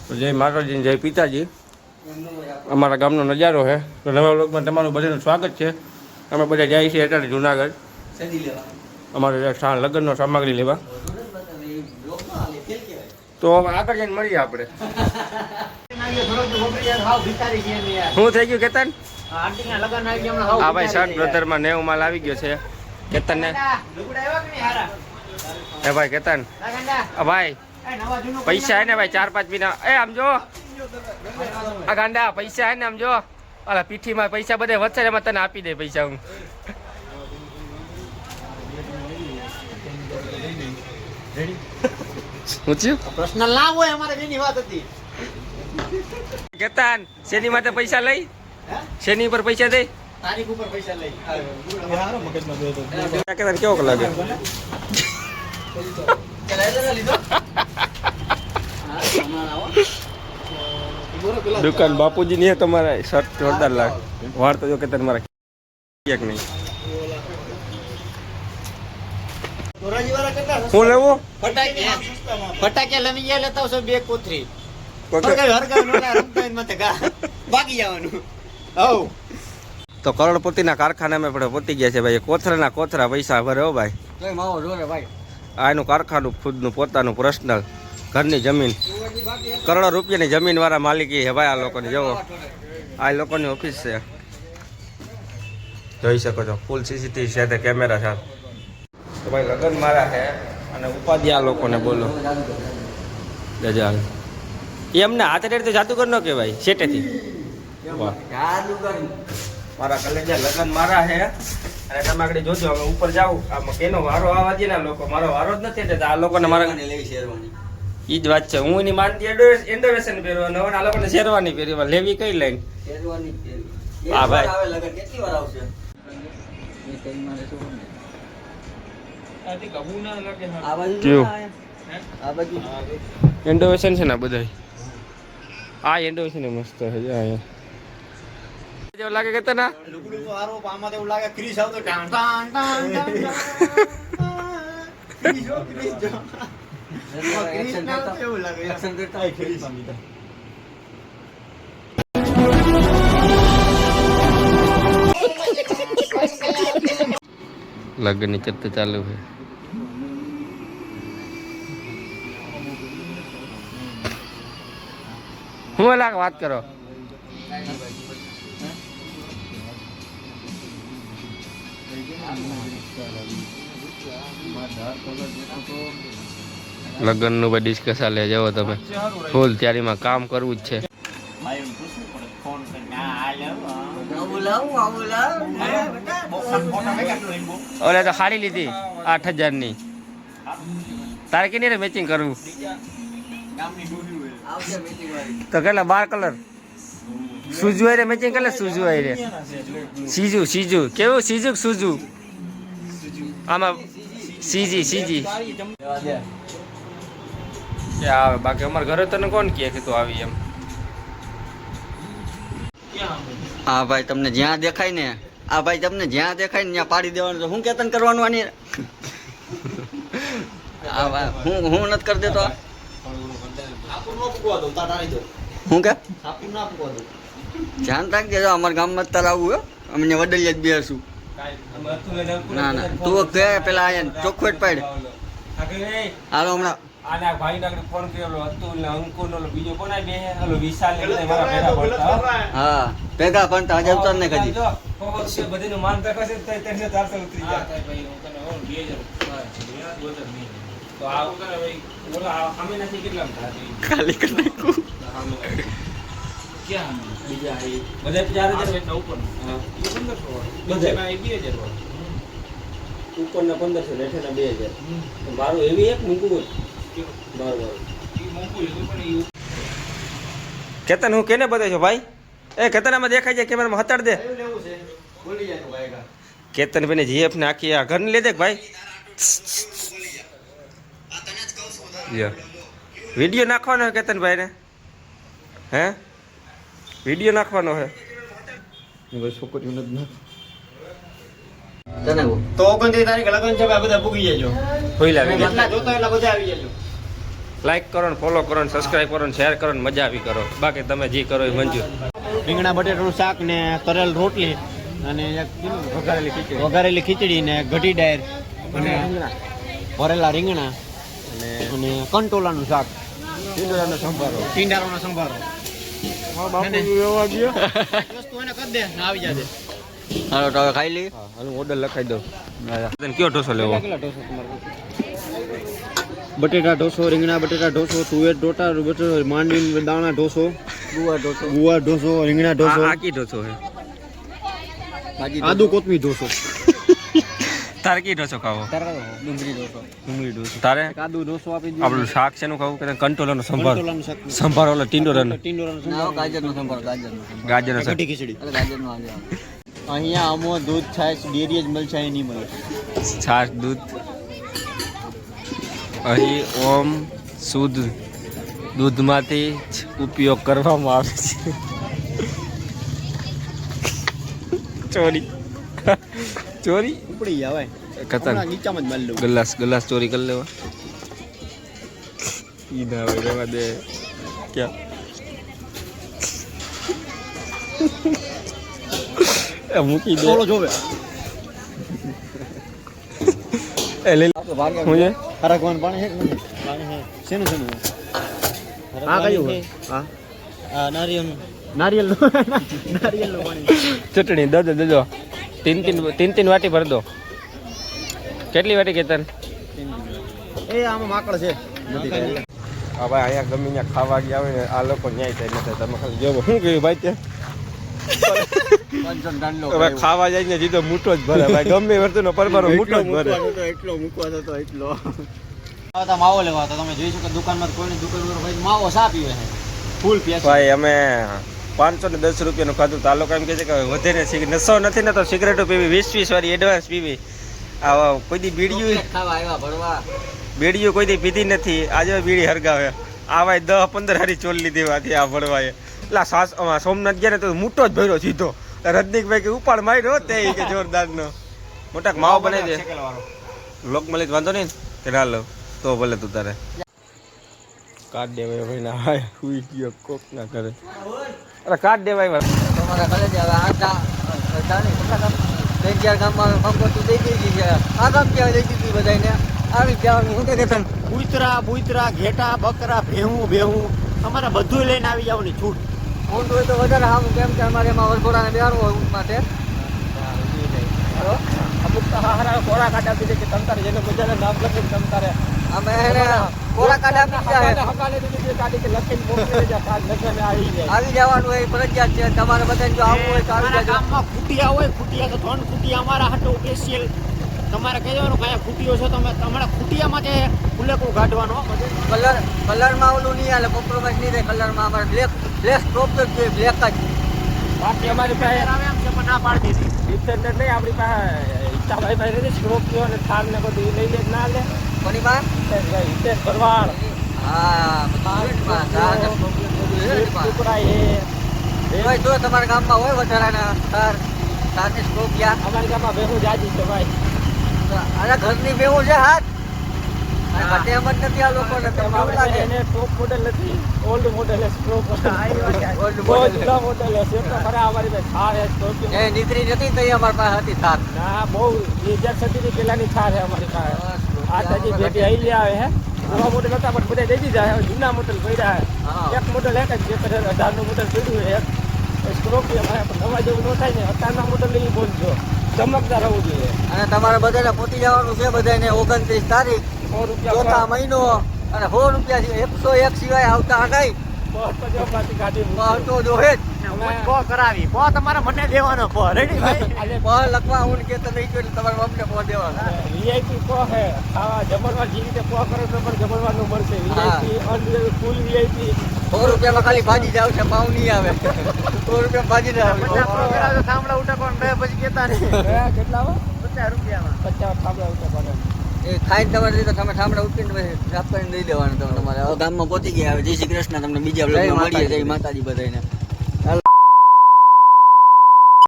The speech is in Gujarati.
જય માતાજી, જય પિતાજી. અમારા ગામનો નજારો છે. તો નવા વ્લોગમાં તમારું બધાનું સ્વાગત છે. અમે બધા જઈએ છીએ અત્યારે જુનાગઢ અમારે લગ્નનો સામગ્રી લેવા. તો હવે આગળ જઈને મળીએ આપણે. શું થઈ ગયું કેતન? હા ભાઈ, શર્ટ બ્રધરમાં 90 માલ આવી ગયો છે કેતન ને. એ ભાઈ કેતન, ભાઈ પૈસા હે ને ભાઈ 4-5 મહિના. એ આમ જો આ ગાંડા, પૈસા હે ને આમ જો અલા પીઠીમાં પૈસા બધે વધશે એમાં તને આપી દે પૈસા હું. પર્સનલ ના હોય અમારે એની વાત હતી. કેતન શેની માટે પૈસા લઈ? શેની ઉપર પૈસા દે? તારીખ ઉપર પૈસા લઈ. કેતન કેવો લાગે? દુકાન બાપુજી ની તમારા શર્ટ જોરદાર લાગે. વાળ તો જો કે તમારા ક્યાંક નહીં. હું લેવું? ફટાકે લઈ ગયા લેતા આવશો 2 કોથરી. બાકી જવાનું. તો કરોડપતિના કારખાનામાં પણ પહોંચી ગયા છે ભાઈ. કોથરાના કોથરા પૈસા ભરે હો ભાઈ. આ એનું કારખાનું ખુદનું પોતાનું પર્સનલ ઘરની જમીન, કરોડો રૂપિયાની જમીન વાળા માલિકી છે ભાઈ આ લોકોની. જુઓ આ લોકોની ઓફિસ છે, જોઈ શકો છો. ફૂલ સીસીટીવી સાથે કેમેરા સાથે. તો ભાઈ લગ્ન મારા છે અને ઉપાધિ આ લોકોને બોલો ગજાલ. એમને હાથે રેડથી જાદુગર ન કહેવાય, શેટેથી. મારા કલેજા લગ્ન મારા છે અને તમે આગળ જોજો. હવે ઉપર જાઉં, આમાં કેનો વારો આવવા દે ને લોકો. મારો વારો જ નથી એટલે આ લોકોને મારા ઈ જ વાત છે. હું એની માનતી એન્ડોવેશન પહેરવા નવા આ લોકોને શેરવાની પહેરવા લેવી કઈ લાઈન? હા ભાઈ કેટલી વાર આવશે? એન્ડોવેશન છે ને બધા. આ એન્ડોવેશન મસ્ત છે. જેવું લાગે કે તને આમાં એવું લાગે ક્રીસ આવતો ટાણ ટાણ ટાણ લગ્ન ની ચર્ચા ચાલુ છે. હું લાગે વાત કરો. લગ્ન નું બધી ડિસ્કસ આલે જાઓ તમે. ફૂલ તૈયારીમાં કામ કરવું જ છે. ઓલે તો હારી લીધી 8000 ની. તારે કેની મેચિંગ કરવું? તો કેટલા 12 કલર સુજુ આરે મેચિંગ કરે. સુજુ આરે સીજુ કેવું? સીજુ સુજુ આમાં સીજી આવે. બાકી અમારા ઘરે તને કોણ કહે કે તું આવી એમ? હા ભાઈ, તમને જ્યાં દેખાય ને ત્યાં પાડી દેવાનું. હું કેતન કરવાનું આની? હું નથી કરી દેતો. હું કે ધ્યાન રાખજે. અમારા ગામમાં તાર આવું અમને વડલિયા જ બેસું. ના તું કે પેલા ચોખ્ખો જ પાડ. હાલો હમણાં આના ભાઈ નાગરે ફોન કરેલો હતું ને અંકુર નો બીજો કોણ આ બે હાલો વિશાલ ને બધા મારા ભેગા ભણતા. હા ભેગા ભણતા હજે ઉતર ને કદી ખબર છે બધીનું માન રાખશે તો 400 ઉતરી જાય. હા ભાઈ હું તને 2000 તો આ કરે ભાઈ ઓલા અમે નથી કેટલામ થાતી ખાલી કરી નાખું. ક્યાં બીજા આ બધા 4000 એટલે ઉપર. હા 1500 બધા 2000 ઉપરના 1500 નેઠેના 2000. મારું એવી એક મૂકવું કેતન. હું કેને બધે છો ભાઈ? એ કેતન આમાં દેખાય છે કેમેરામાં હતાડ દે. કેતન ભાઈ ને જીએફ ને આખી આ ઘર ને લે દે ભાઈ. વિડીયો નાખવાનો હે કેતન ભાઈ ને? હે વિડીયો નાખવાનો હે? છોકરીઓ નથી નાખ. તો 29 તારીખે લગન છે ભાઈ. બધા પૂગી જજો. હોઈ લાગે એટલા જોતો એટલા બધા આવી જજો. લાઈક કરો ને ફોલો કરો ને સબસ્ક્રાઈબ કરો ને શેર કરો ને મજા આવી કરો. બાકી તમે જે કરો એ મંજૂર. રીંગણા બટેટાનું શાક ને તરેલ રોટલી અને વઘારેલી ખીચડી ને ઘટી ડાયર અને ભરેલા રીંગણા અને કંટોલાનું શાક, ટીંડાનો સંભારો. વસ્તુ એને કરી દે ને આવી જાજે. હાલો તો હવે ખાઈ લઈએ. હાલો ઓર્ડર લખાઈ દો. કયો ઢોસો લેવો? કેટલા ઢોસો તમારે? બટેટા ઢોસો, રીંગણા બટેટા ઢોસો, તુવેર ઢોટા, માંડવી દાણા ઢોસો, ગુવાર ઢોસો, રીંગણા ઢોસો, આ કી ઢોસો હે? આદુ કોથમીર ઢોસો. તારે કી ઢોસો ખાવો? ડુંગળી ઢોસો. તારે આદુ ઢોસો આપી દીધો. આપણું શાક છે ખાવું કે કંટોલાનો સંભાર? કંટોલાનું શાક. સંભાર ઓલો ટીંડોરાનો ગાજરનો સંભાર. ગાજરનો કઢી ખીચડી. ગાજરનો આજે અહીંયા અમો દૂધ છાશ ડેરી જ મળશે, અહીં નહીં મળે. છાશ દૂધ અહીં ઓમ શુદ્ધ દૂધમાંથી જ ઉપયોગ કરવામાં આવે છે. ચોરી ઉપડી જાય કતન નીચામાં જ મારી લઉં. ગલાસ ચોરી કરી લેવા. ઈ ના હોય રેવા દે. ક્યાં એ મૂકી દે. સોલો જોવે એ લઈ હું છે હરકવાનું પાણી છે કે નહીં? પાણી છે. શેનું શેનું? હા કયું? હા નારિયેળનું. નારિયેળનું પાણી. ચટણી દો તીન વાટી ભર દો. કેટલી વાટી કેતન? એ આમાં માકડ છે. નથી ખાઈ. હા ભાઈ અહીંયા ગમે ત્યાં ખાવા ગયા હોય ને આ લોકો ન્યાય થાય નથી. તમે ખાલી જોવો શું કહ્યું ભાઈ ત્યાં હવે ખાવા જાય ને જીધો મૂઠો જ ભરે ભાઈ. ગમે વર્તુનો પરમારો મૂઠો જ ભરે. એટલો મૂકવા હતો એટલો. માવો લેવા તો તમે જોઈ શકો દુકાનમાં કોઈની દુકાન ભાઈ માવો સા પીવે છે ફૂલ પીએ. ભાઈ અમે 510 રૂપિયાનું ખાધું તો આ લોકો એમ કહે છે કે વધે નશો નથી ને તો સિગરેટો પીવી 20 વાળી એડવાન્સ પીવી. આ કોઈ દી બીડીયું કોઈ દી પીધી નથી. આજે બીડી હરગાવે આ ભાઈ 10-15 હારી ચોલ લીધી વાથી આ ભરવાએ. એટલે સોમનાથ ગયા ને તો મૂઠો જ ભર્યો સીધો. રજનીકભાઈ કે ઉપાડ માર્યો તે કે જોરદારનો. મોટા માવો બનાવી દે. લોક મળી વાંધો નહીં કે ના લો તો ભલે તું તારે કાઢ દેવાય ભાઈ ના હાય હુઈ ગયો કોક ના કરે. અરે કાઢ દેવાય તમારા ઘરે જ હવે આ ગામમાં કંકોત્રી દઈ દીધી છે. આ ગામ ક્યાં દઈ દીધી બધાને આવી જવાનું. શું કે બુઈતરા ઘેટા બકરા ભેહું અમારે બધું લઈને આવી જવાની છૂટ. ઊંટ હોય તો વધારે સારું, કેમ કે અમારે એમાં વરઘોડાને બેહારવું હોય ઊંટ માટે. અમુક તો હારા કોળા કાઢ આપી દે કે તમ તારે જેને બધાને નામ લખીને તમ તારે અમે એને કોરા કાઢ આપી દીધા છે. હકાલે દીધી કાઢી કે લખીને મોકલી દેજો. કાઢ લખીને આવી જાય. આવી જવાનું હોય ફરજિયાત છે. તમારે બધાને જો આવવું હોય તો આવી અમારા જજો. ગામમાં ખૂટિયા હોય, ખૂટિયા તો 3 ખૂટિયા અમારા હાટો સ્પેશિયલ. તમારે કહી દેવાનું કયા ખૂટીઓ છો તમે. તમારા ખૂટિયામાં જે ફુલેકું કાઢવાનો કલરમાં ઓલું નહીં હાલે, કોમ્પ્રોમાઇઝ નહીં થાય કલરમાં. અમારે બ્લેક ટોપ જ જોઈએ, બ્લેક જ. બાકી અમારી પાસે આવે એમ છે પણ ના પાડી દીધી. ડિફેન્ડર નહીં આપણી પાસે ઈચ્છાભાઈ નથી સ્કોર્પિયો અને થાર ને બધું એ લઈ લે ના લે. કોની માં? હિતેશ ભરવાડ હા ટુકડા એ ભાઈ જો તમારા ગામમાં હોય વધારાના સાથે સ્કોપિયા. અમારી ગામમાં ભેગું જાજી છે ભાઈ. આના ઘરની બેવું છે હાથ ઘટે એમ જ નથી આ લોકોને. એને ટોપ મોડેલ નથી, ઓલ્ડ મોડેલ છે. ટોપ મોડેલ છે તો ખરા અમારી પાસે થાર છે સ્કોર્પિયો. એ નીકળી નથી તો અમારી પાસે હતી થાર. ના બહુ 2000 ની પેલાની થાર છે અમારી પાસે. આ તાજી ભેટી આવી આવે હે. નવા મોડેલ હતા પણ બધા દઈ દીધા હવે જૂના મોડેલ પડ્યા હે. એક મોડેલ એક જ 18 મોડેલ પડ્યું છે. એક સ્કોર્પિયો માં પણ નવા જેવું ન થાય ને. અત્યારના મોડેલ લઈ બોલજો, ચમકદાર હોવું જોઈએ. અને તમારે બધાને પહોંચી જવાનું છે બધાને 29 તારીખ 100 રૂપિયા ચોથા મહિનો. અને 100 રૂપિયા 101 સિવાય આવતા આગાઈ તો જોહે જ. કરાવી તમારે મને દેવાનો રેડી ભાઈ. લખવા હું કે તો નહીં એટલે તમારે અમને પો દેવાનો. વીઆઈપી કો હે ખાવા જમણવાર જે રીતે કો કરો તો પણ જમણવારનું મળશે. વીઆઈપી અનલિમિટેડ ફૂલ વીઆઈપી 100 રૂપિયામાં ખાલી ભાજી જાવ છે, પાવ નહીં આવે. 100 રૂપિયા ભાજી ના આવે. થાંભલા ઉઠા પણ બે પછી કેતા નહીં. કેટલા 50 રૂપિયામાં 50 થાંભલા ઉઠા પડે. એ ખાઈને તમારે દીધો તમે ઠામડા ઉઠીને પછી રાપ કરીને દઈ દેવાનું. તમારે ગામમાં પહોંચી ગયા. હવે જય શ્રી કૃષ્ણ. તમને બીજા બ્લોગમાં મળીએ. જય માતાજી બધાને.